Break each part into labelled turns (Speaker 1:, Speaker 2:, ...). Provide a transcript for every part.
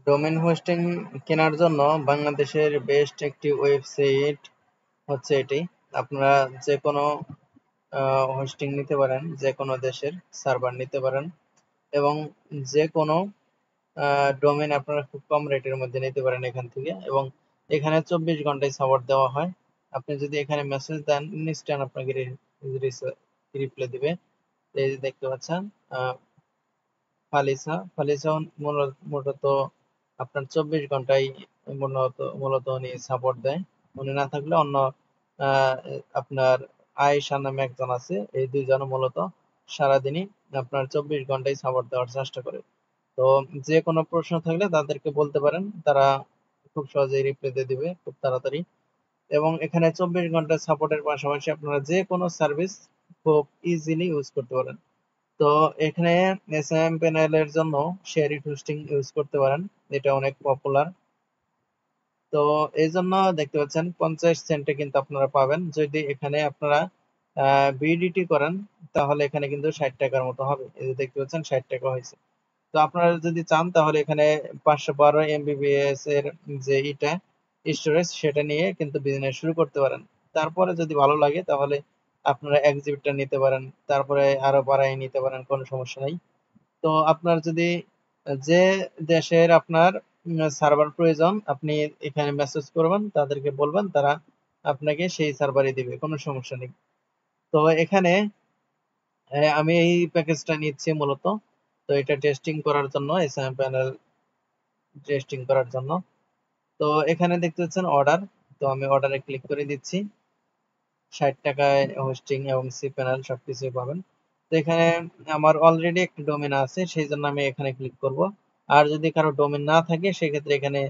Speaker 1: Domain hosting কেনার জন্য বাংলাদেশের বেস্ট একটি ওয়েবসাইট হচ্ছে এটি। আপনারা যে কোনো হোস্টিং নিতে পারেন, যে কোনো দেশের সার্ভার নিতে পারেন এবং যে কোনো ডোমেন আপনারা খুব কম রেটের মধ্যে নিতে পারেন এখান থেকে। এবং এখানে 24 ঘন্টায় সাপোর্ট দেওয়া হয়। আপনি যদি এখানে মেসেজ দেন ইনস্ট্যান্ট আপনাকে রিপ্লাই দিবে। এই যে দেখতে পাচ্ছেন ফালিসা মূলত আপনার 24 ঘন্টায় মূলত উনি সাপোর্ট দেয়। উনি না থাকলে অন্য আহ, আপনার আয়েশা নামে একজন আছে, এই দুইজন মূলত সারাদিনই আপনার 24 ঘন্টায় সাপোর্ট দেওয়ার চেষ্টা করে। তো যে কোনো প্রশ্ন থাকলে তাদেরকে বলতে পারেন, তারা খুব সহজেই রিপ্লাই দিয়ে দিবে খুব তাড়াতাড়ি। এবং এখানে 24 ঘন্টা সাপোর্টের পাশাপাশি আপনারা যে কোনো সার্ভিস খুব ইজিলি ইউজ করতে পারেন। তো এখানে এসএম প্যানেলের জন্য শেয়ার ইট হোস্টিং ইউজ করতে পারেন, এটা অনেক পপুলার। তো এই জন্য দেখতে পাচ্ছেন 50 সেন্টে কিন্তু আপনারা পাবেন। যদি এখানে আপনারা বিডিটি করেন তাহলে এখানে কিন্তু 60 টাকার মতো হবে। এই যে দেখতে পাচ্ছেন 60 টাকা হয়েছে। তো আপনারা যদি চান তাহলে এখানে 512 এমবিপিএস এর যে এটা স্টোরেজ সেটা নিয়ে কিন্তু বিজনেস শুরু করতে পারেন। তারপরে যদি ভালো লাগে তাহলে আপনারা এক্সিবিটটা নিতে পারেন, তারপরে আরো বাড়াই নিতে পারেন, কোনো সমস্যা নাই। তো আপনার যদি যে দেশের আপনার সার্ভার প্রয়োজন, আপনি এখানে মেসেজ করবেন, তাদেরকে বলবেন, তারা আপনাকে সেই সার্ভারে দিবে, কোনো সমস্যা নেই। তো এখানে আমি এই প্যাকেজটা নিচ্ছি মূলত। তো এটা টেস্টিং করার জন্য, এসএম প্যানেল টেস্টিং করার জন্য। তো এখানে দেখতে পাচ্ছেন অর্ডার। তো আমি অর্ডারে ক্লিক করে দিচ্ছি। 60 টাকায় হোস্টিং এবং সি প্যানেল সবকিছুই পাবেন। তো এখানে আমার অলরেডি একটা ডোমেন আছে, সেই জন্য আমি এখানে ক্লিক করব। আর যদি কারো ডোমেন না থাকে সেক্ষেত্রে এখানে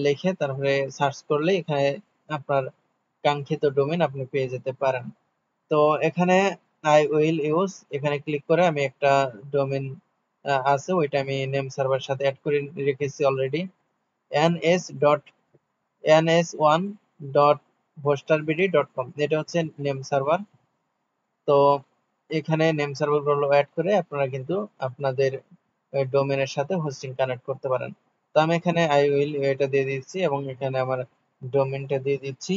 Speaker 1: লিখে তারপরে সার্চ করলে এখানে আপনার কাঙ্ক্ষিত ডোমেন আপনি পেয়ে যেতে পারেন। তো এখানে আই উইল ইউজ, এখানে ক্লিক করে আমি একটা ডোমেন আছে ওইটা আমি নেম সার্ভার সাথে অ্যাড করে রেখেছি অলরেডি। ns1.hosterbd.com, এটা হচ্ছে নেম সার্ভার। তো এখানে নেম সার্ভার গুলো অ্যাড করে আপনারা কিন্তু আপনাদের ডোমেনের সাথে হোস্টিং কানেক্ট করতে পারেন। তো আমি এখানে আই উইল এটা দিয়ে দিচ্ছি এবং এখানে আমার ডোমেনটা দিয়ে দিচ্ছি।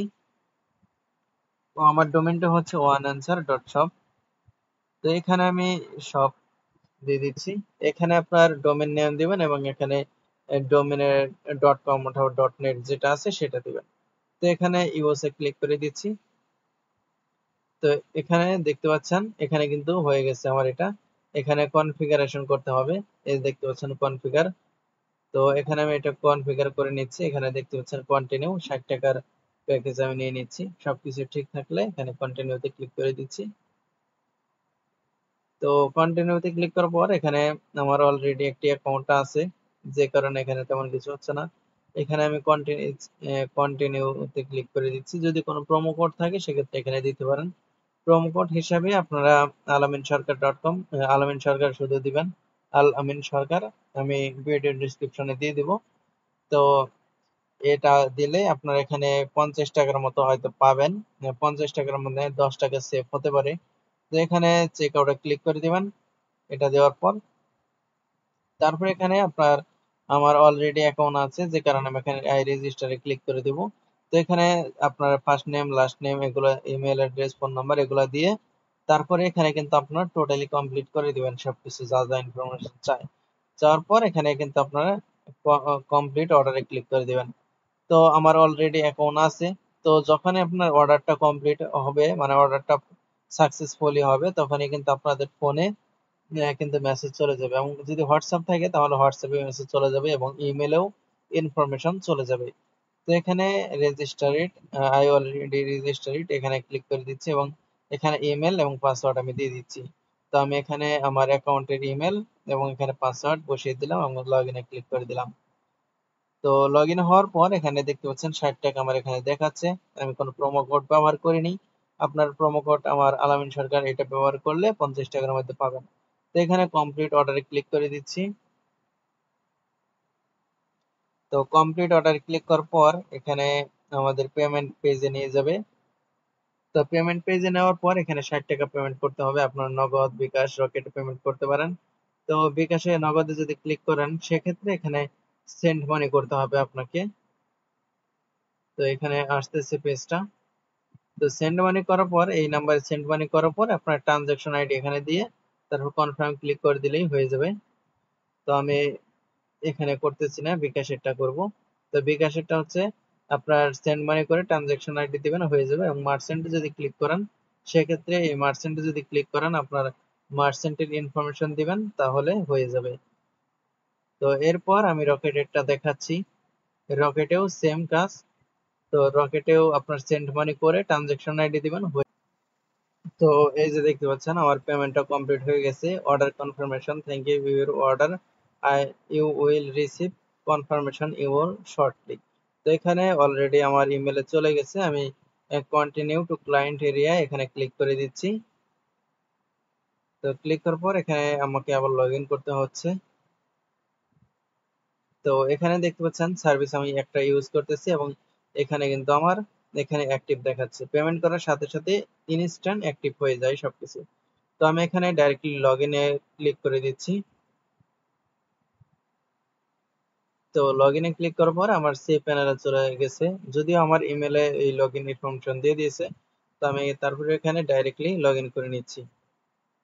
Speaker 1: তো আমার ডোমেনটা হচ্ছে oneanswer.shop। তো এখানে আমি সব দিয়ে দিচ্ছি। এখানে আপনার ডোমেন নেম দিবেন এবং এখানে ডোমেনের .com অথবা .net যেটা আছে সেটা দিবেন। তো এখানে ইউএসএ ক্লিক করে দিচ্ছি। তো এখানে দেখতে পাচ্ছেন এখানে কিন্তু হয়ে গেছে আমার এটা। এখানে কনফিগারেশন করতে হবে, এই দেখতে পাচ্ছেন কনফিগার। তো এখানে আমি এটা কনফিগার করে নিচ্ছি। এখানে দেখতে পাচ্ছেন কন্টিনিউ, 60 টাকার প্যাকেজ আমি নিয়ে নিচ্ছি। সবকিছু ঠিক থাকলে এখানে কন্টিনিউতে ক্লিক করে দিচ্ছি। তো কন্টিনিউতে ক্লিক করার পর এখানে আমার অলরেডি একটি অ্যাকাউন্ট আছে, যে কারণে এখানে তেমন কিছু হচ্ছে না। এখানে আমি কন্টিনিউতে ক্লিক করে দিচ্ছি। যদি কোনো প্রোমো কোড থাকে সেক্ষেত্রে এখানে দিতে পারেন। প্রোমো কোড হিসাবে আপনারা alaminsorkar.com, আলামিন সরকার শুধু দিবেন, আল আমিন সরকার, আমি ভিডিও ডিসক্রিপশনে দিয়ে দিব। তো এটা দিলে আপনার এখানে 50 টাকার মতো হয়তো পাবেন। 50 টাকার মধ্যে 10 টাকা সেভ হতে পারে। তো এখানে চেক আউটে ক্লিক করে দিবেন। এটা দেওয়ার পর তারপরে এখানে আপনার আমার অলরেডি অ্যাকাউন্ট আছে, যে কারণে আমি এখানে আই রেজিস্টারে ক্লিক করে দিব। তো এখানে আপনার ফার্স্ট নেম লাস্ট নেম এগুলো, ইমেল অ্যাড্রেস ফোন নাম্বার এগুলো দিয়ে তারপরে এখানে কিন্তু আপনার টোটালি কমপ্লিট করে দিবেন সবকিছু যা যা ইনফরমেশন চাই। যাওয়ার পর এখানে কিন্তু আপনারা কমপ্লিট অর্ডারে ক্লিক করে দিবেন। তো আমার অলরেডি অ্যাকাউন্ট আছে। তো যখনই আপনার অর্ডারটা কমপ্লিট হবে, মানে অর্ডারটা সাকসেসফুলি হবে, তখনই কিন্তু আপনাদের ফোনে কিন্তু মেসেজ চলে যাবে। এবং যদি হোয়াটসঅ্যাপ থাকে তাহলে হোয়াটসঅ্যাপে মেসেজ চলে যাবে এবং ইমেলেও ইনফরমেশন চলে যাবে। তো এখানে register it, I already register it, এখানে ক্লিক করে দিচ্ছি এবং এখানে ইমেল এবং পাসওয়ার্ড আমি দিয়ে দিচ্ছি। তো আমি এখানে আমার অ্যাকাউন্টের ইমেল এবং এখানে পাসওয়ার্ড বসিয়ে দিলাম এবং লগ ইনে ক্লিক করে দিলাম। তো লগ ইন হওয়ার পর এখানে দেখতে পাচ্ছেন 60 টাকা আমার এখানে দেখাচ্ছে। আমি কোনো প্রোমো কোড ব্যবহার করিনি। আপনার প্রোমো কোড আমার আলামিন সরকার এটা ব্যবহার করলে 50 টাকার মধ্যে পাবেন। তো এখানে কমপ্লিট অর্ডারে ক্লিক করে দিচ্ছি। তো কমপ্লিট অর্ডারে ক্লিক করার পর এখানে আমাদের পেমেন্ট পেজে নিয়ে যাবে। তো পেমেন্ট পেজে নেওয়ার পর এখানে 60 টাকা পেমেন্ট করতে হবে। আপনার নগদ, বিকাশ, রকেটে পেমেন্ট করতে পারেন। তো বিকাশে নগদে যদি ক্লিক করেন সেক্ষেত্রে এখানে সেন্ড মানি করতে হবে আপনাকে। তো এখানে আসতেছে পেজটা। তো সেন্ড মানি করার পর এই নাম্বারে সেন্ড মানি করার পর আপনার ট্রানজাকশন আইডি এখানে দিয়ে তারপর কনফার্ম ক্লিক করে দিলেই হয়ে যাবে। তো আমি এখানে করতেছি না, বিকাশেরটা করব। তো বিকাশেরটা হচ্ছে আপনার সেন্ড মানি করে ট্রানজাকশন আইডি দিবেন, হয়ে যাবে। এবং মার্চেন্টে যদি ক্লিক করেন, সেক্ষেত্রে এই মার্চেন্টে যদি ক্লিক করেন আপনার মার্চেন্টের ইনফরমেশন দিবেন, তাহলে হয়ে যাবে। তো এরপর আমি রকেটেরটা দেখাচ্ছি। রকেটেও সেম কাজ। তো রকেটেও আপনার সেন্ড মানি করে ট্রানজাকশন আইডি দিবেন। তো এই যে দেখতে পাচ্ছেন আমার পেমেন্টটা কমপ্লিট হয়ে গেছে। Order confirmation, thank you your order, you will receive confirmation your shortly. তো এখানে অলরেডি আমার ইমেলে চলে গেছে। আমি কন্টিনিউ টু ক্লায়েন্ট এরিয়া এখানে ক্লিক করে দিচ্ছি। তো ক্লিক করার পর এখানে আমাকে আবার লগ ইন করতে হচ্ছে। তো এখানে দেখতে পাচ্ছেন সার্ভিস আমি একটা ইউজ করতেছি এবং এখানে কিন্তু আমার এখানে অ্যাক্টিভ দেখাচ্ছে। পেমেন্ট করার সাথে সাথে ইনস্ট্যান্ট অ্যাক্টিভ হয়ে যায় সবকিছু। তো আমি এখানে ডাইরেক্টলি লগ ইনে ক্লিক করে দিচ্ছি। তো লগ ইনে ক্লিক করার পর আমার সেই প্যানেলে চলে গেছে, যদিও আমার ইমেলে এই লগ ইন ইনফরমেশন দিয়ে দিয়েছে। তো আমি তারপরে এখানে ডাইরেক্টলি লগ ইন করে নিচ্ছি।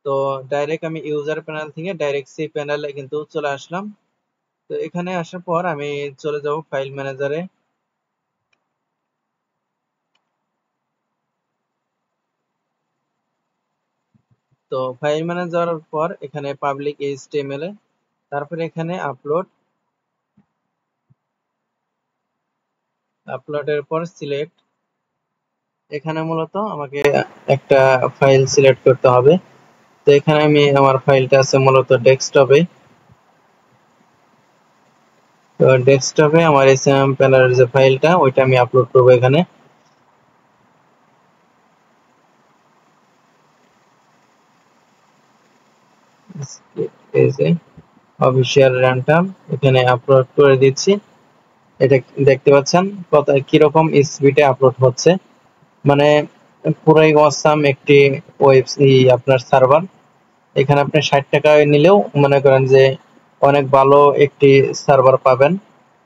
Speaker 1: তো ডাইরেক্ট আমি ইউজার প্যানেল থেকে ডাইরেক্ট সেই প্যানেলে কিন্তু চলে আসলাম। তো এখানে আসার পর আমি চলে যাব ফাইল ম্যানেজারে। তো ফাইল ম্যানেজার পর এখানে পাবলিক এইচটিএমএল এ, তারপরে এখানে আপলোডের পর সিলেক্ট। এখানে মূলত আমাকে একটা ফাইল সিলেক্ট করতে হবে। তো এখানে আমি আমার ফাইলটা আছে মূলত ডেস্কটপে। তো ডেস্কটপে আমার এসএমএম প্যানেলের যে ফাইলটা ওইটা আমি আপলোড করব এখানে। এই যে অফিশিয়াল রানটাইম এখানে আপলোড করে দিচ্ছি। এটা দেখতে পাচ্ছেন কত কিরকম স্পিডে আপলোড হচ্ছে, মানে পুরাই অসাম একটি আপনার সার্ভার। এখানে আপনি 60 টাকায় নিলেও মনে করেন যে অনেক ভালো একটি সার্ভার পাবেন,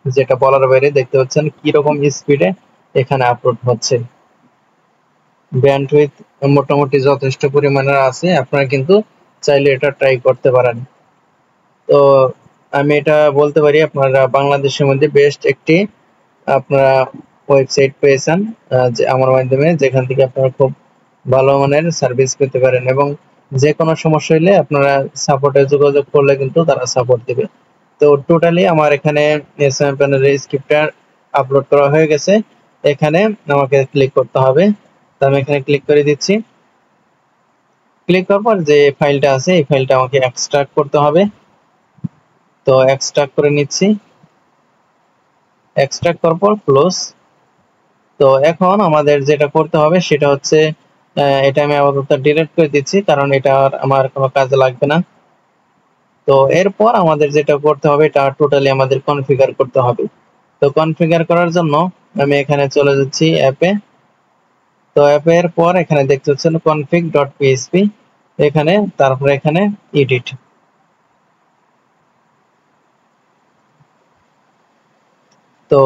Speaker 1: যেটা বলার বাইরে। দেখতে পাচ্ছেন কিরকম স্পিডে এখানে আপলোড হচ্ছে। ব্যান্ডউইথ মোটামুটি যথেষ্ট পরিমাণের আছে, আপনারা কিন্তু চাইলে এটা ট্রাই করতে পারেন। তো আমি এটা বলতে পারি আপনারা বাংলাদেশের মধ্যে বেস্ট একটি আপনারা ওয়েবসাইট পেয়েছেন, যে আমার মাধ্যমে, যেখান থেকে আপনারা খুব ভালো মানের সার্ভিস পেতে পারেন এবং যে কোনো সমস্যা হলে আপনারা সাপোর্টে যোগাযোগ করলে কিন্তু তারা সাপোর্ট দিবে। তো টোটালি আমার এখানে এসএমএম প্যানেলের স্ক্রিপ্টটা আপলোড করা হয়ে গেছে। এখানে আমাকে ক্লিক করতে হবে। তো আমি এখানে ক্লিক করে দিচ্ছি। ক্লিক করার পর যে ফাইলটা আছে এই ফাইলটা আমাকে এক্সট্রাক্ট করতে হবে। তো এক্সট্রাক্ট করে নিচ্ছি। এক্সট্রাক্ট করার পর ক্লোজ। তো এখন আমাদের যেটা করতে হবে সেটা হচ্ছে এটা আমি আপাতত ডিলিট করে দিচ্ছি, কারণ এটা আর আমার কোনো কাজে লাগবে না। তো এরপর আমাদের যেটা করতে হবে এটা টোটালি আমাদের কনফিগার করতে হবে। তো কনফিগার করার জন্য আমি এখানে চলে যাচ্ছি অ্যাপে। তো অ্যাপের পর এখানে দেখতে পাচ্ছেন config.php, এখানে তারপরে এখানে এডিট। তো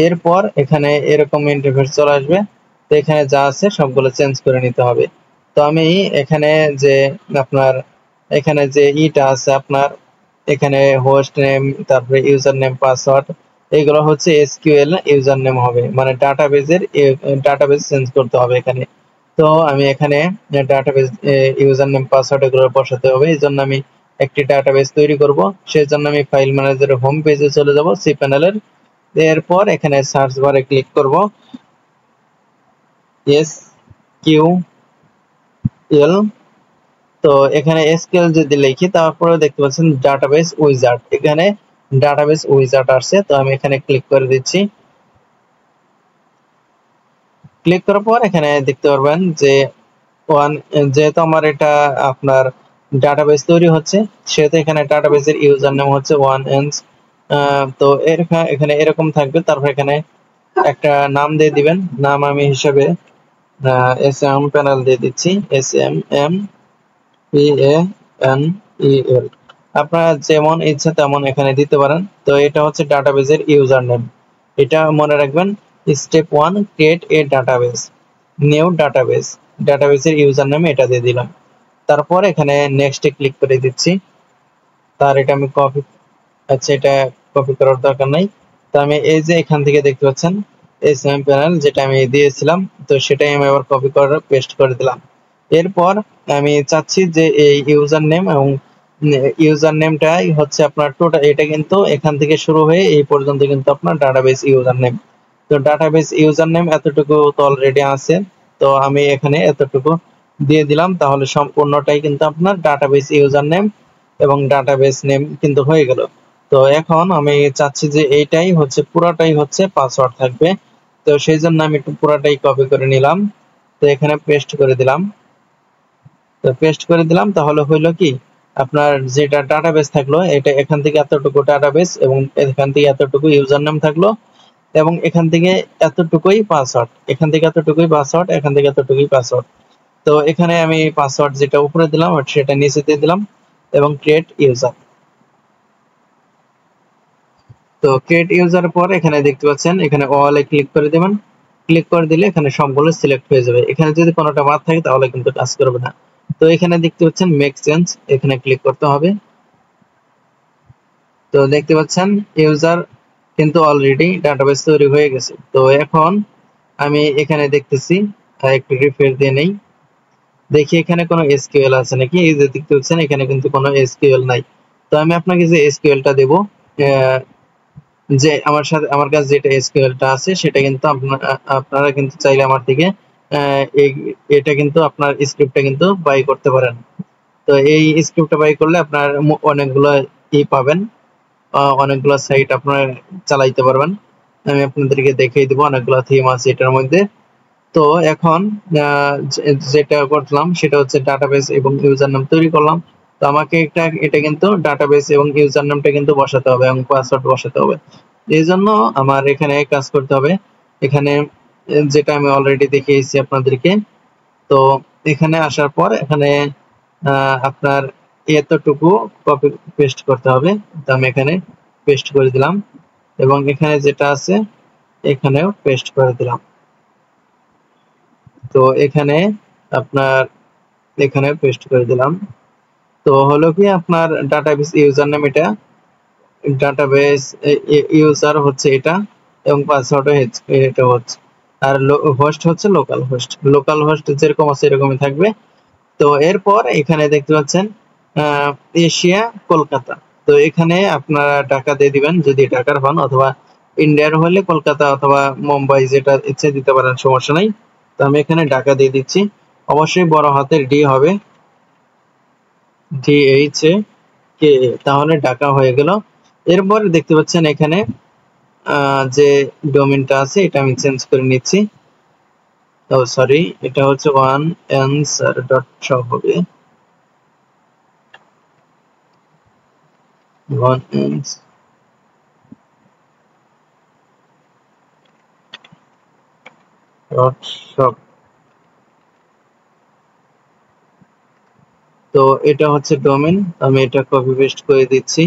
Speaker 1: এরপর এখানে এরকম ইন্টারফেস চলে আসবে। তো এখানে যা আছে সবগুলো চেঞ্জ করে নিতে হবে। তো আমি এখানে যে আপনার এখানে যে ইটা আছে আপনার এখানে হোস্ট নেম, তারপরে ইউজার নেম, পাসওয়ার্ড, এইগুলো হচ্ছে এসকিউএল ইউজার নেম হবে, মানে ডাটাবেস চেঞ্জ করতে হবে এখানে। তো আমি এখানে ডাটাবেস ইউজার নেম, পাসওয়ার্ড এগুলো বসাতে হবে। এই জন্য আমি একটি ডাটাবেস তৈরি করব। সেই জন্য আমি ফাইল ম্যানেজারের হোম পেজে চলে যাব সি প্যানেলের। এরপর এখানে সার্চ বারে ক্লিক করব এসকিউএল। তো এখানে এসকিউএল যদি লিখি তারপরে দেখতে পাচ্ছেন ডাটাবেস উইজার্ড, এখানে ডাটাবেস উইজার্ড আসছে। তো আমি এখানে ক্লিক করে দিচ্ছি। ক্লিক করার পর এখানে দেখতে পারবেন যে যেহেতু আমার এটা আপনার ডাটাবেস তৈরি হচ্ছে, সেহেতু এখানে ডাটাবেসের ইউজার নেম হচ্ছে ওয়ান এন্স। তো এখানে এরকম থাকবে। তারপর এখানে একটা নাম দিয়ে দিবেন। নাম আমি হিসেবে এসএম প্যানেল দিয়ে দিচ্ছি, SMMPANEL। আপনারা যেমন ইচ্ছা তেমন এখানে দিতে পারেন। তো এটা হচ্ছে ডাটাবেজের ইউজার নেম। এটা মনে রাখবেন, step 1 create a database, new database, ডাটাবেসের ইউজার নেম এটা দিয়ে দিলাম। তারপর এখানে নেক্সটে ক্লিক করে দিচ্ছি। তার এটা আমি কপি, আচ্ছা এটা কপি করার দরকার নাই। তো আমি এই যে এখান থেকে দেখতে পাচ্ছেন এসএম প্যানেল যেটা আমি দিয়েছিলাম, তো সেটাই আমি আবার কপি করে পেস্ট করে দিলাম। এরপর আমি চাচ্ছি যে এই ইউজার নেম এবং ইউজার নেমটাই হচ্ছে আপনার টোটাল, এটা কিন্তু এখান থেকে শুরু হয়ে এই পর্যন্ত কিন্তু আপনার ডাটাবেস ইউজার নেম। তো ডাটাবেস ইউজার নেম এতটুকু তো অলরেডি আছে, তো আমি এখানে এতটুকু দিয়ে দিলাম, তাহলে সম্পূর্ণটাই কিন্তু আপনার ডাটাবেস ইউজার নেম এবং ডাটাবেস নেম কিন্তু হয়ে গেল। তো এখন আমি চাচ্ছি যে এইটাই হচ্ছে পুরাটাই হচ্ছে পাসওয়ার্ড থাকবে। তো সেই জন্য আমি একটু পুরাটাই কপি করে নিলাম, তো এখানে পেস্ট করে দিলাম। তো পেস্ট করে দিলাম, তাহলে হইলো কি আপনার যেটা ডাটাবেস থাকলো এটা এখান থেকে এতটুকু ডাটাবেস এবং এখান থেকে এতটুকু ইউজার নেম থাকলো এবং এখান থেকে এতটুকুই পাসওয়ার্ড, এখান থেকে এতটুকুই পাসওয়ার্ড, এখান থেকে এতটুকুই পাসওয়ার্ড। তো এখানে আমি পাসওয়ার্ড যেটা উপরে দিলাম সেটা নিচে দিয়ে দিলাম এবং ক্রিয়েট ইউজার। তো ক্রিয়েট ইউজার পর এখানে দেখতে পাচ্ছেন এখানে অল এ ক্লিক করে দেবেন। ক্লিক করে দিলে এখানে সবগুলো সিলেক্ট হয়ে যাবে। এখানে যদি কোনোটা বাদ থাকে তাহলে কিন্তু কাজ করবে না। তো এখানে দেখতে পাচ্ছেন মেক চেঞ্জ, এখানে ক্লিক করতে হবে। তো দেখতে পাচ্ছেন ইউজার কিন্তু অলরেডি ডাটাবেস তৈরি হয়ে গেছে। তো এখন আমি এখানে দেখতেছি, একটু রিফ্রেশ দিয়ে নেই, দেখি এখানে কোনো এসকিউএল আছে নাকি। এই যে দেখতে পাচ্ছেন এখানে কিন্তু কোনো এসকিউএল নাই। তো আমি আপনাকে যে এসকিউএলটা দেব, যে আমার কাছে যেটা এসকিউএলটা আছে সেটা কিন্তু আপনারা কিন্তু চাইলে আমার থেকে এটা কিন্তু আপনার স্ক্রিপ্টটা কিন্তু বাই করতে পারেন। তো এই স্ক্রিপ্টটা বাই করলে আপনার অনেকগুলো পাবেন, অনেকগুলো সাইট আপনারা চালাইতে পারবেন। আমি আপনাদেরকে দেখিয়ে দিব, অনেকগুলো থিম আছে এটার মধ্যে। তো এখন যেটা করলাম সেটা হচ্ছে ডাটাবেস এবং ইউজার নাম তৈরি করলাম। তো আমাকে এটা কিন্তু ডাটাবেস এবং ইউজার নামটা কিন্তু বসাতে হবে এবং পাসওয়ার্ড বসাতে হবে। এই জন্য আমার এখানে কাজ করতে হবে। এখানে যেটা আমি অলরেডি দেখিয়েছি আপনাদেরকে। তো এখানে আসার পর এখানে আপনার এতটুকু কপি পেস্ট করতে হবে। তো আমি এখানে পেস্ট করে দিলাম এবং এখানে যেটা আছে এখানেও পেস্ট করে দিলাম। তো এখানে আপনার এখানে পেস্ট করে দিলাম। তো হলো কি আপনার ডাটাবেস ইউজার নেম এটা, ডাটাবেস ইউজার হচ্ছে এটা এবং পাসওয়ার্ড এটা হচ্ছে, আর হোস্ট হচ্ছে লোকাল হোস্ট। লোকাল হোস্ট যেরকম আছে এরকমই থাকবে। তো এরপর এখানে দেখতে পাচ্ছেন এশিয়া কলকাতা। তো এখানে আপনারা টাকা দিয়ে দিবেন যদি ঢাকার হন, অথবা ইন্ডিয়ার হলে কলকাতা অথবা মুম্বাই যেটা ইচ্ছে দিতে পারেন, সমস্যা নাই। তো আমি এখানে ঢাকা দিয়ে দিচ্ছি। অবশ্যই বড় হাতের ডি হবে, DHA, তাহলে ঢাকা হয়ে গেল। এরপর দেখতে পাচ্ছেন এখানে যে ডোমেইনটা আছে এটা আমি চেঞ্জ করে নিচ্ছি। ও সরি, এটা হচ্ছে oneanswer.shop হবে, oneanswer.shop। তো এটা হচ্ছে ডোমেইন, আমি এটা কপি পেস্ট করে দিচ্ছি।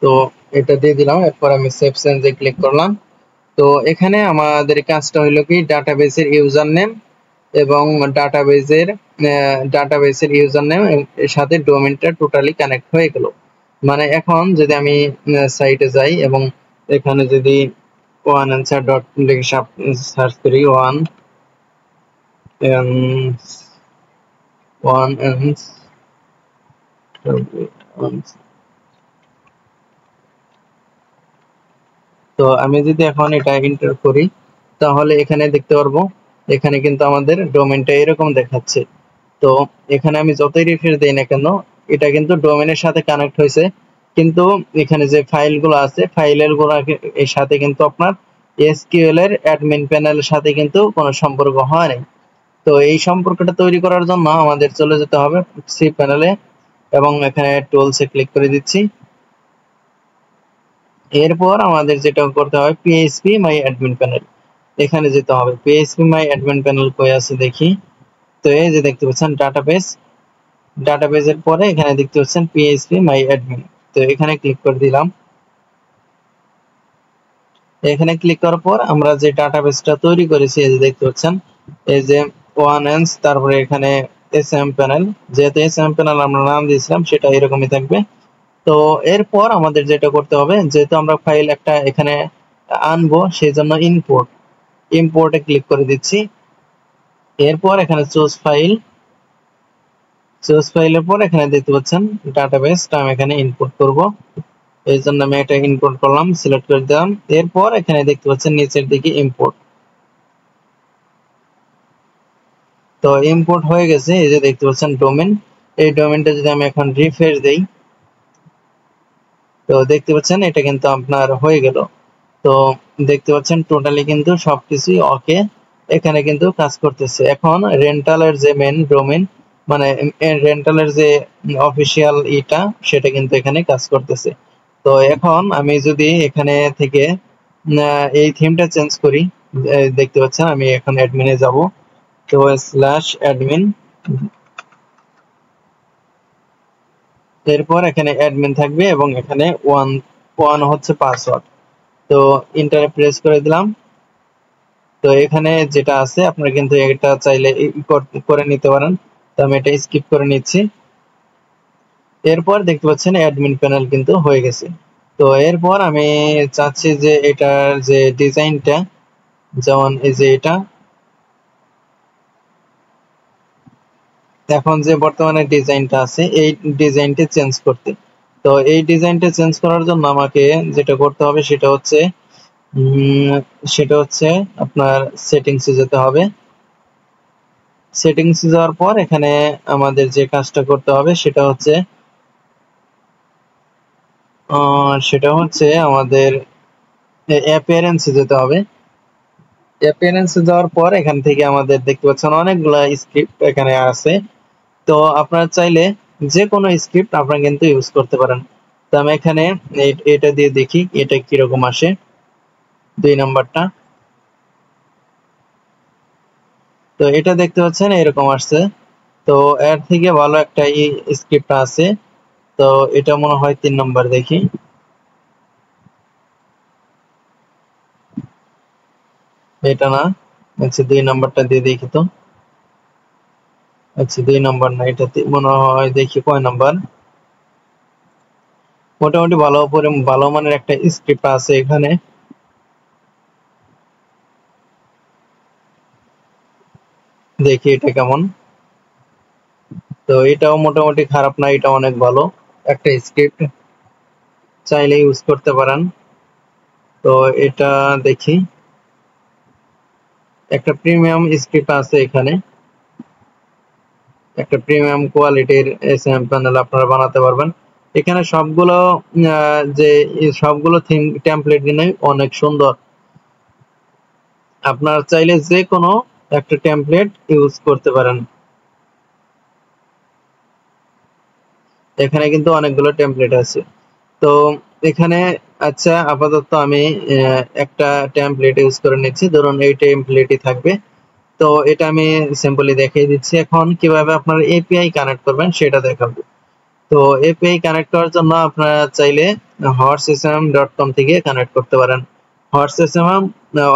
Speaker 1: তো এটা দিয়ে দিলাম, এরপর আমি সেভ চেঞ্জে ক্লিক করলাম। তো এখানে আমাদের কাজটা হলো কি ডাটাবেসের ইউজার নেম এবং ডাটাবেসের ইউজার নেম এর সাথে ডোমেইনটা টোটালি কানেক্ট হয়ে গেল। মানে এখন যদি আমি সাইটে যাই এবং এখানে যদি ওয়ান অ্যান্সার ডট লিখে সার্চ করি, ওয়ান তো আমি যদি এখন এটা এন্টার করি তাহলে এখানে দেখতে পারবো এখানে কিন্তু আমাদের ডোমেইনটা এরকম দেখাচ্ছে। তো এখানে আমি যতই রিফ্রেশ দেই না কেন এটা কিন্তু ডোমেইনের সাথে কানেক্ট হয়েছে, কিন্তু এখানে যে ফাইলগুলো আছে ফাইলের এর সাথে কিন্তু আপনার এসকিউএল এর অ্যাডমিন প্যানেলের সাথে কিন্তু কোনো সম্পর্ক হয় নাই। তো এই সম্পর্কটা তৈরি করার জন্য আমাদের চলে যেতে হবে সি প্যানেলে এবং এখানে টুলসে ক্লিক করে দিচ্ছি। এরপর আমাদের যেটা করতে হবে পিএইচপি মাই অ্যাডমিন প্যানেল। এখানে যেতে হবে পিএইচপি মাই অ্যাডমিন প্যানেল কই আছে দেখি। তো এই যে দেখতে পাচ্ছেন ডাটাবেস, ডাটাবেসের পরে এখানে দেখতে পাচ্ছেন পিএইচপি মাই অ্যাডমিন। তো এখানে ক্লিক করে দিলাম। এখানে ক্লিক করার পর আমরা যে ডাটাবেসটা তৈরি করেছি এই যে দেখতে পাচ্ছেন এই যে ওয়ান এন্স, তারপরে এখানে এসএম প্যানেল, যেহেতু এসএম প্যানেল আমরা নাম দিয়েছিলাম সেটা এরকমই থাকবে। তো এরপর আমাদের যেটা করতে হবে, যেহেতু আমরা ফাইল একটা এখানে আনবো সেই জন্য ইম্পোর্টে ক্লিক করে দিচ্ছি। এরপর এখানে চুজ ফাইলের পর এখানে দেখতে পাচ্ছেন ডাটাবেসটা আমি এখানে ইনপুট করব, এই জন্য আমি এটা ইনপুট করলাম, সিলেক্ট করে দিলাম। এরপর এখানে দেখতে পাচ্ছেন নিচের দিকে ইম্পোর্ট। তো ইম্পোর্ট হয়ে গেছে, এই যে দেখতে পাচ্ছেন ডোমেন। এই ডোমেনটা যদি আমি এখন রিফ্রেশ দেই তো দেখতে পাচ্ছেন এটা কিন্তু আপনার হয়ে গেল। তো দেখতে পাচ্ছেন টোটালি কিন্তু সবকিছুই ওকে, এখানে কিন্তু কাজ করতেছে। এখন রেন্টালের যে মেন ডোমেন মানে রেন্টালের যে অফিসিয়াল ইটা সেটা কিন্তু এখানে কাজ করতেছে। তো এখন আমি যদি এখানে থেকে এই থিমটা চেঞ্জ করি, দেখতে পাচ্ছেন আমি এখন অ্যাডমিনে যাব। তো /admin, এরপর এখানে অ্যাডমিন থাকবে এবং এখানে ওয়ান ওয়ান হচ্ছে পাসওয়ার্ড। তো ইন্টারে প্রেস করে দিলাম। তো এখানে যেটা আছে আপনারা কিন্তু এটা চাইলে করে নিতে পারেন, তো আমি এটা স্কিপ করে নিচ্ছি। এরপর দেখতে পাচ্ছেন অ্যাডমিন প্যানেল কিন্তু হয়ে গেছে। তো এরপর আমি চাচ্ছি যে এটার যে ডিজাইনটা, যেমন এই যে এটা এখন যে বর্তমানে ডিজাইনটা আছে এই ডিজাইনটা চেঞ্জ করতে। তো এই ডিজাইনটা চেঞ্জ করার জন্য আমাকে যেটা করতে হবে সেটা হচ্ছে আপনার সেটিংসে যেতে হবে। সেটিংসে যাওয়ার পর এখানে আমাদের যে কাজটা করতে হবে সেটা হচ্ছে আমাদের অ্যাপিয়ারেন্সে যেতে হবে। অ্যাপিয়ারেন্সে যাওয়ার পর এখান থেকে আমাদের দেখতে পাচ্ছেন অনেকগুলা স্ক্রিপ্ট এখানে আছে। তো আপনারা চাইলে যে কোনো স্ক্রিপ্ট আপনারা কিন্তু ইউজ করতে পারেন। তো আমি এখানে এটা দিয়ে দেখি এটা কিরকম আসে। 2 নাম্বারটা, তো এটা দেখতে পাচ্ছেন এরকম আসছে। তো এর থেকে ভালো একটা স্ক্রিপ্ট আছে, তো এটা মনে হয় 3 নাম্বার, দেখি। এটা না, আচ্ছা 2 নাম্বারটা দিয়ে দেখি তো। আচ্ছা 2 নাম্বার না, এটা মনে হয়, দেখি কয় নাম্বার। মোটামুটি ভালো মানের একটা স্ক্রিপ্ট আছে এখানে। দেখি এটা কেমন। তো এটাও মোটামুটি খারাপ না, এটা অনেক ভালো একটা স্ক্রিপ্ট, চাইলে ইউজ করতে পারেন। তো এটা দেখি, একটা প্রিমিয়াম স্ক্রিপ্ট আছে এখানে, একটা প্রিমিয়াম কোয়ালিটির এসএম প্যানেল আপনারা বানাতে পারবেন। এখানে সবগুলো থিম টেমপ্লেট নিয়ে অনেক সুন্দর। আপনারা চাইলে যে কোনো একটা টেমপ্লেট ইউজ করতে পারেন। এখানে কিন্তু অনেকগুলো টেমপ্লেট আছে। তো এখানে আচ্ছা আপাতত আমি একটা টেমপ্লেট ইউজ করে নিচ্ছি, ধরুন এই টেমপ্লেটই থাকবে। তো এটা আমি সিম্পলি দেখিয়ে দিচ্ছি এখন কিভাবে আপনারা এপিআই কানেক্ট করবেন সেটা দেখাবো। তো এপিআই কানেক্ট করার জন্য আপনারা চাইলে horsesm.com থেকে কানেক্ট করতে পারেন। horsesm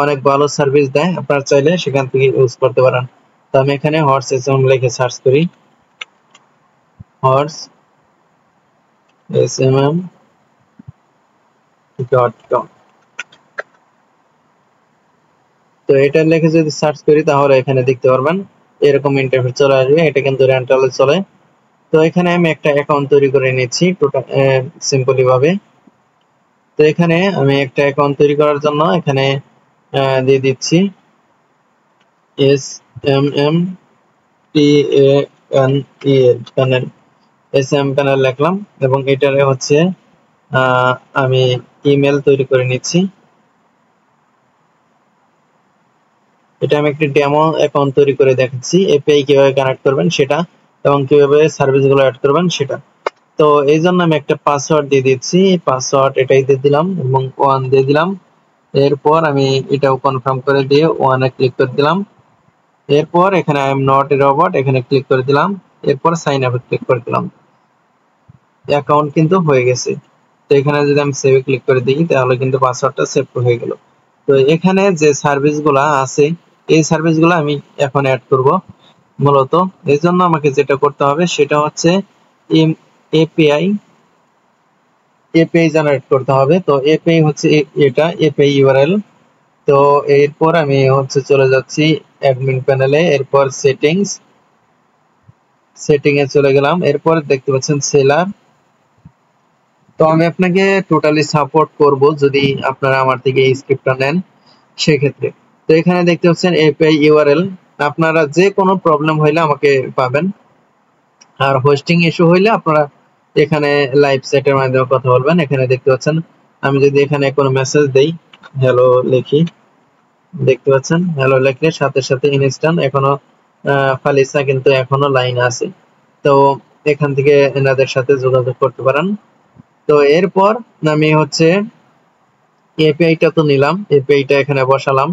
Speaker 1: অনেক ভালো সার্ভিস দেয়, আপনারা চাইলে সেখান থেকে ইউজ করতে পারেন। তো আমি এখানে horsesm লিখে সার্চ করি, horsesm.com। তো এটা লিখে যদি সার্চ করি তাহলে এখানে দেখতে পারবেন এরকম ইন্টারফেস চলে আসবে। এটা কিন্তু রেন্টালে চলে। তো এখানে আমি একটা অ্যাকাউন্ট তৈরি করে নিচ্ছি টোটাল সিম্পলি ভাবে। তো এখানে আমি একটা অ্যাকাউন্ট তৈরি করার জন্য এখানে দিয়ে দিচ্ছি এসএম প্যানেল লিখলাম এবং এটারে হচ্ছে আমি ইমেল তৈরি করে নিচ্ছি। এটা আমি একটি ডেমো অ্যাকাউন্ট তৈরি করে দেখাচ্ছি, এপিআই কিভাবে কানেক্ট করবেন সেটা এবং কিভাবে সার্ভিসগুলো অ্যাড করবেন সেটা। তো এই জন্য আমি একটা পাসওয়ার্ড দিয়ে দিচ্ছি, পাসওয়ার্ড এটাই দিয়ে দিলাম এবং 1 দিয়ে দিলাম। এরপর আমি এটাও কনফার্ম করে দিয়ে ওয়ানে ক্লিক করে দিলাম। এরপর এখানে I am not a robot এখানে ক্লিক করে দিলাম। এরপর সাইন আপে ক্লিক করে দিলাম। অ্যাকাউন্ট কিন্তু হয়ে গেছে। তো এখানে যদি আমি সেভে ক্লিক করে দিই তাহলে কিন্তু পাসওয়ার্ডটা সেভ হয়ে গেল। তো এখানে যে সার্ভিসগুলো আছে এই সার্ভিসগুলো আমি এখন অ্যাড করব। মূলত এর জন্য আমাকে যেটা করতে হবে সেটা হচ্ছে এপিআই জেনারেট করতে হবে। তো এপিআই হচ্ছে এটা এপিআই ইউআরএল। তো এরপর আমি হচ্ছে চলে যাচ্ছি অ্যাডমিন প্যানেলে, এরপর সেটিং এ চলে গেলাম। এরপর দেখতে পাচ্ছেন সেলার। তো আমি আপনাকে টোটালি সাপোর্ট করব যদি আপনারা আমার থেকে এই স্ক্রিপ্টটা নেন সেক্ষেত্রে। তো এখানে দেখতে পাচ্ছেন এপিআই ইউআরএল, আপনারা যে কোনো প্রবলেম হইলে আমাকে পাবেন। আর হোস্টিং ইস্যু হইলে আপনারা এখানে লাইভ চ্যাটের মাধ্যমে কথা বলবেন। এখানে দেখতে পাচ্ছেন আমি যদি এখানে কোনো মেসেজ দেই, হ্যালো লিখি, দেখতে পাচ্ছেন হ্যালো লিখলে সাথে সাথে ইনস্ট্যান্ট এখনো ফালিসা কিন্তু এখনো লাইন আছে। তো এখান থেকে এনাদের সাথে যোগাযোগ করতে পারেন। তো এরপর আমি হচ্ছে এপিআইটা তো নিলাম, এপিআইটা এখানে বসালাম,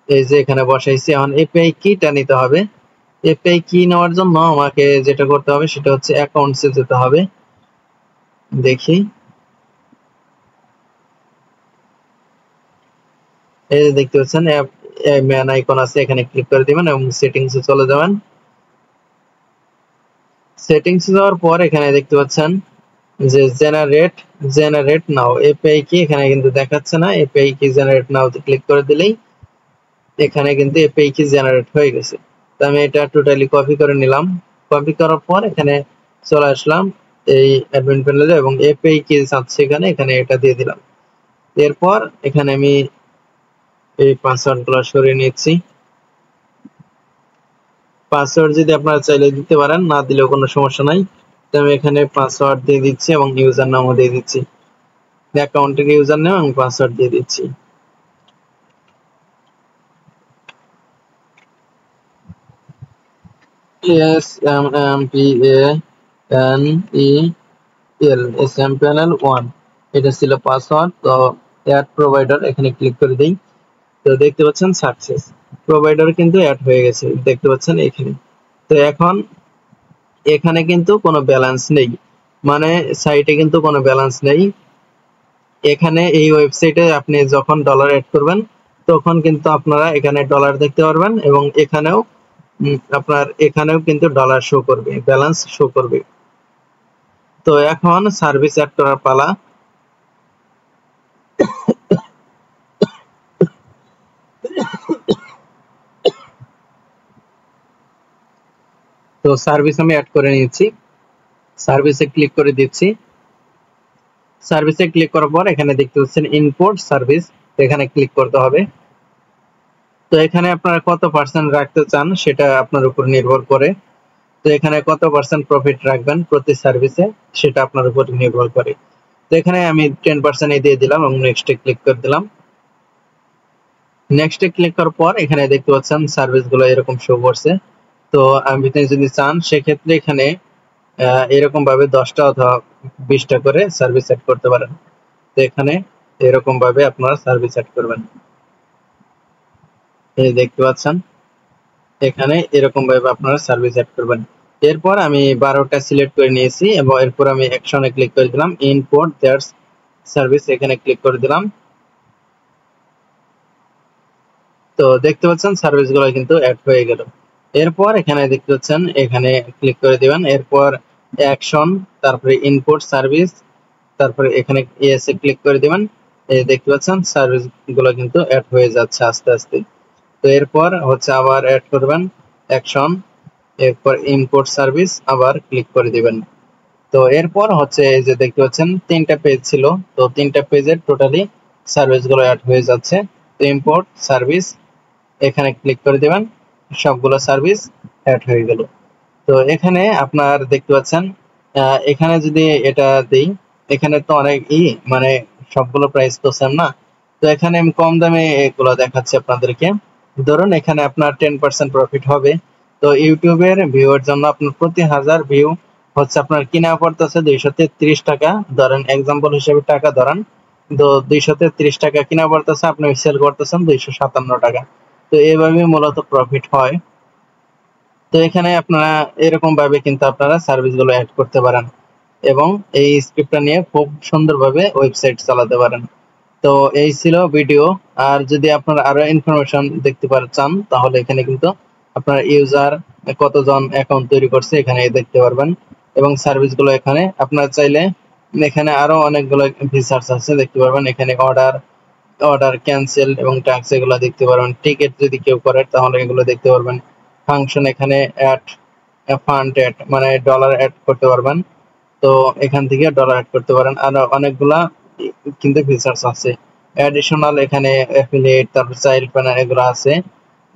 Speaker 1: এই যে এখানে বসাইছি। এখন এপিআই কিটা নিতে হবে। এপিআই কি নেওয়ার জন্য আমাকে যেটা করতে হবে সেটা হচ্ছে অ্যাকাউন্টসে যেতে হবে। দেখি, এই যে দেখতে পাচ্ছেন ম্যান আইকন আছে, এখানে ক্লিক করে দিবেন এবং সেটিংসে চলে যাবেন। সেটিংসে যাওয়ার পর এখানে দেখতে পাচ্ছেন যে জেনারেট নাও এপিআই কি এখানে কিন্তু দেখাচ্ছে না। এপিআই কি জেনারেট নাও তে ক্লিক করে দিলেই এখানে কিন্তু এপিআই কি জেনারেট হয়ে গেছে। তো আমি এটা টোটালি কপি করে নিলাম। কপি করার পর এখানে চলে আসলাম এই অ্যাডমিন প্যানেলে এবং এপিআই কি আছে এখানে এটা দিয়ে দিলাম। এরপর এখানে আমি এই পাসওয়ার্ডগুলো সরিয়ে নিচ্ছি। পাসওয়ার্ড যদি আপনারা চাইলে দিতে পারেন, না দিলেও কোনো সমস্যা নাই। তো আমি এখানে পাসওয়ার্ড দিয়ে দিচ্ছি এবং ইউজার নামও দিয়ে দিচ্ছি। অ্যাকাউন্টের ইউজার নেম এবং পাসওয়ার্ড দিয়ে দিচ্ছি। SMPANEL1 এটা ছিল পাসওয়ার্ড। তো অ্যাড প্রোভাইডার এখানে ক্লিক করে দিই। তো দেখতে পাচ্ছেন সাকসেস, প্রোভাইডার কিন্তু অ্যাড হয়ে গেছে, দেখতে পাচ্ছেন এখানে। তো এখন এখানে কিন্তু কোনো ব্যালেন্স নেই, মানে সাইটে কিন্তু কোনো ব্যালেন্স নেই। এখানে এই ওয়েবসাইটে আপনি যখন ডলার অ্যাড করবেন তখন কিন্তু আপনারা এখানে ডলার দেখতে পারবেন এবং এখানেও কিন্তু ডলার শো করবে, ব্যালেন্স শো করবে। তো এখন সার্ভিস অ্যাড করার পালা। তো সার্ভিস আমি অ্যাড করে নিয়েছি, সার্ভিসে ক্লিক করে দিচ্ছি। সার্ভিসে ক্লিক করার পর এখানে দেখতে পাচ্ছেন ইম্পোর্ট সার্ভিস, এখানে ক্লিক করতে হবে। তো এখানে আপনারা কত পার্সেন্ট রাখতে চান সেটা আপনার উপর নির্ভর করে। তো এখানে কত পার্সেন্ট প্রফিট রাখবেন প্রতি সার্ভিসে সেটা আপনার উপর নির্ভর করে। তো এখানে আমি 10% দিয়ে দিলাম এবং নেক্সটে ক্লিক করে দিলাম। নেক্সটে ক্লিক করার পর এখানে দেখতে পাচ্ছেন সার্ভিসগুলো এরকম শো করছে। তো আপনি যদি চান সেক্ষেত্রে এখানে এরকম ভাবে 10টা অথবা 20টা করে সার্ভিস সেট করতে পারেন। তো এখানে এরকম ভাবে আপনারা সার্ভিস সেট করবেন, এই দেখতে পাচ্ছেন এখানে এরকম ভাবে আপনারা সার্ভিস সেট করবেন। এরপর আমি 12টা সিলেক্ট করে নিয়েছি এবং এরপর আমি অ্যাকশনে ক্লিক করে দিলাম, ইম্পোর্ট দ্যাটস সার্ভিস এখানে ক্লিক করে দিলাম। তো দেখতে পাচ্ছেন সার্ভিসগুলো কিন্তু অ্যাড হয়ে গেল। এরপর এখানে দেখতে পাচ্ছেন এখানে ক্লিক করে দিবেন, এরপর অ্যাকশন, তারপরে ইম্পোর্ট সার্ভিস, তারপরে এখানে এসে ক্লিক করে দিবেন। এই দেখতে পাচ্ছেন সার্ভিসগুলো কিন্তু অ্যাড হয়ে যাচ্ছে আস্তে আস্তে। তো এরপর হচ্ছে আবার অ্যাড করবেন অ্যাকশন, এরপর ইম্পোর্ট সার্ভিস আবার ক্লিক করে দিবেন। তো এরপর হচ্ছে এই যে দেখতে পাচ্ছেন 3টা পেজ ছিল, তো 3টা পেজের টোটালি সার্ভিসগুলো অ্যাড হয়ে যাচ্ছে। তো ইম্পোর্ট সার্ভিস এখানে ক্লিক করে দিবেন, সবগুলো সার্ভিস অ্যাড হয়ে গেল। তো এখানে আপনার দেখতে পাচ্ছেন এখানে যদি এটা দেই, এখানে তো অনেক মানে সবগুলো প্রাইস তো সেম না। তো এখানে আমি কম দামে এগুলো দেখাচ্ছি আপনাদেরকে। ধরুন এখানে আপনার 10% প্রফিট হবে। তো ইউটিউবের ভিউয়ের জন্য আপনার প্রতি 1000 ভিউ হচ্ছে আপনার কিনা পড়তেছে 233 টাকা, ধরেন এক্সাম্পল হিসেবে টাকা ধরেন। তো 233 টাকা কিনা পড়তেছে, আপনি সেল করতেছেন 257 টাকা। তো এইভাবে মূলত প্রফিট হয়। তো এখানে আপনারা এরকম ভাবে কিন্তু আপনারা সার্ভিস গুলো অ্যাড করতে পারেন এবং এই স্ক্রিপ্টটা নিয়ে খুব সুন্দরভাবে ওয়েবসাইট চালাতে পারেন। তো এই ছিল ভিডিও। আর যদি আপনারা আরো ইনফরমেশন দেখতে চান তাহলে এখানে কিন্তু আপনার ইউজার কতজন অ্যাকাউন্ট তৈরি করছে এখানে দেখতে পারবেন এবং সার্ভিস গুলো এখানে আপনারা চাইলে এখানে আরো অনেকগুলো ফিচার্স আছে দেখতে পারবেন। এখানে অর্ডার অর্ডার ক্যান্সেল এবং ট্যাক্স এগুলো দেখতে পারবেন। টিকিট যদি কেউ করে তাহলে এগুলো দেখতে পারবেন। ফাংশন এখানে অ্যাড ফান্ড অ্যাড মানে ডলার অ্যাড করতে পারবেন। তো এখান থেকে ডলার অ্যাড করতে পারেন। আর অনেকগুলা কিন্তু ফিচার্স আছে। অ্যাডিশনাল এখানে অ্যাফিলিয়েট, তারপর চাইল্ড প্যানেল এগুলো আছে।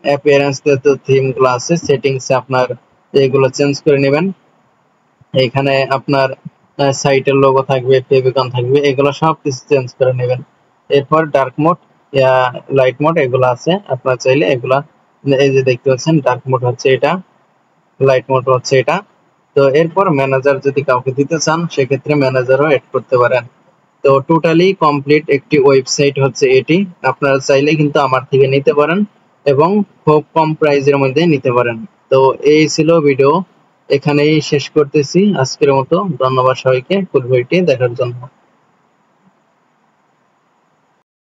Speaker 1: অ্যাপিয়ারেন্স তো থিম গুলো আছে। সেটিংসে আপনার এগুলো চেঞ্জ করে নেবেন। এখানে আপনার সাইটের লোগো থাকবে, ফেভিকন থাকবে, এগুলো সব কিছু চেঞ্জ করে নেবেন। এরপর ডার্ক মোড, লাইট মোড এগুলো আছে, আপনারা চাইলে এগুলা এই যে দেখতে পাচ্ছেন ডার্ক মোড হচ্ছে এটা, লাইট মোড হচ্ছে এটা। তো এরপর ম্যানেজার যদি কাউকে দিতে চান সেক্ষেত্রে ম্যানেজারও এড করতে পারেন। তো টোটালি কমপ্লিট একটি ওয়েবসাইট হচ্ছে এটি। আপনারা চাইলে কিন্তু আমার থেকে নিতে পারেন এবং খুব কম প্রাইজের মধ্যে নিতে পারেন। তো এই ছিল ভিডিও, এখানেই শেষ করতেছি আজকের মতো। ধন্যবাদ সবাইকে ফুল ভিডিওটি দেখার জন্য।